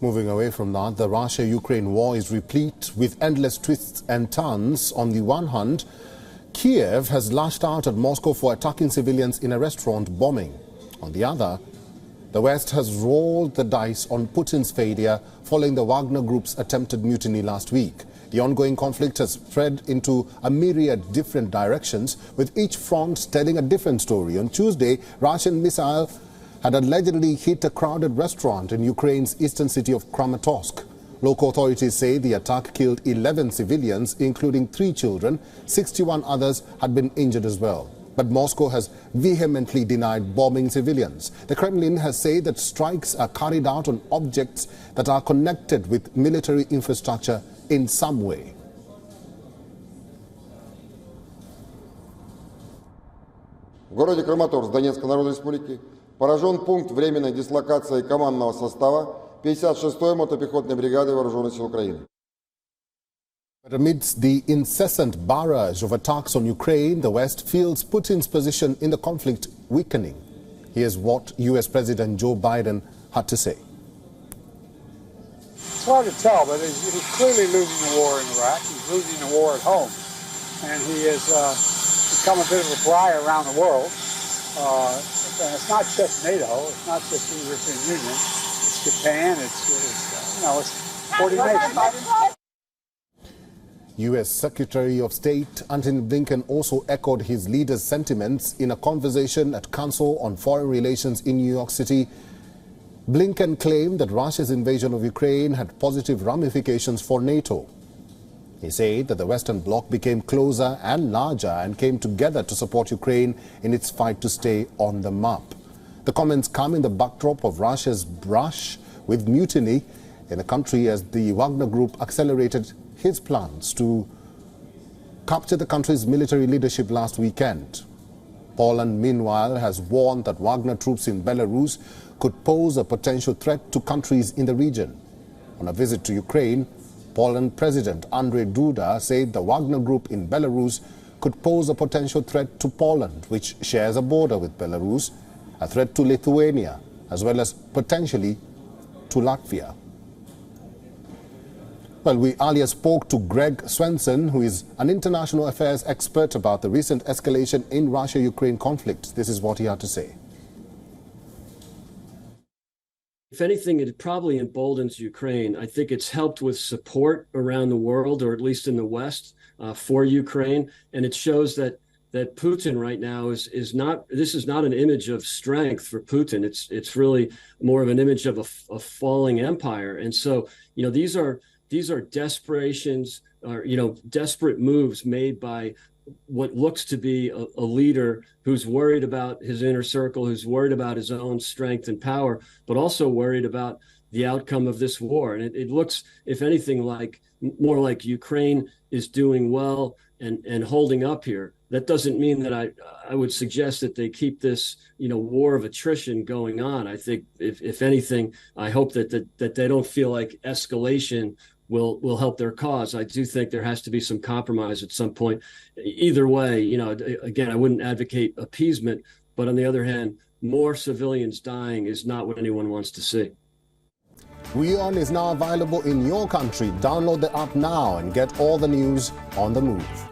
Moving away from that, the Russia-Ukraine war is replete with endless twists and turns. On the one hand, Kyiv has lashed out at Moscow for attacking civilians in a restaurant bombing. On the other, the West has rolled the dice on Putin's failure following the Wagner group's attempted mutiny last week. The ongoing conflict has spread into a myriad different directions, with each front telling a different story. On Tuesday, Russian missile had allegedly hit a crowded restaurant in Ukraine's eastern city of Kramatorsk. Local authorities say the attack killed 11 civilians, including 3 children. 61 others had been injured as well. But Moscow has vehemently denied bombing civilians. The Kremlin has said that strikes are carried out on objects that are connected with military infrastructure in some way. В городе Краматорск Донецкой Народной Республики поражен пункт временной дислокации командного состава 56-й мотопехотной бригады Вооруженных сил Украины. But amidst the incessant barrage of attacks on Ukraine, the West feels Putin's position in the conflict weakening. Here's what U.S. President Joe Biden had to say. It's hard to tell, but he's clearly losing the war in Iraq. He's losing the war at home. And he has become a bit of a pariah around the world. And it's not just NATO, it's not just the European Union, it's Japan, it's 40 nations. U.S. Secretary of State Antony Blinken also echoed his leader's sentiments in a conversation at Council on Foreign Relations in New York City. Blinken claimed that Russia's invasion of Ukraine had positive ramifications for NATO. He said that the Western Bloc became closer and larger and came together to support Ukraine in its fight to stay on the map. The comments come in the backdrop of Russia's brush with mutiny in the country as the Wagner group accelerated his plans to capture the country's military leadership last weekend. Poland, meanwhile, has warned that Wagner troops in Belarus could pose a potential threat to countries in the region. On a visit to Ukraine, Poland President Andrzej Duda said the Wagner group in Belarus could pose a potential threat to Poland, which shares a border with Belarus, a threat to Lithuania, as well as potentially to Latvia. Well, we earlier spoke to Greg Swenson, who is an international affairs expert, about the recent escalation in Russia-Ukraine conflict. This is what he had to say. If anything, it probably emboldens Ukraine. I think it's helped with support around the world, or at least in the West, for Ukraine. And it shows that Putin right now is not an image of strength for Putin. It's really more of an image of a falling empire. And so, these are desperations, or desperate moves made by what looks to be a leader who's worried about his inner circle, who's worried about his own strength and power, but also worried about the outcome of this war. And it looks, if anything, more like Ukraine is doing well and holding up here. That doesn't mean that I would suggest that they keep this, war of attrition going on. I think if anything, I hope that they don't feel like escalation will help their cause. I do think there has to be some compromise at some point. Either way, again, I wouldn't advocate appeasement, but on the other hand, more civilians dying is not what anyone wants to see. WION is now available in your country. Download the app now and get all the news on the move.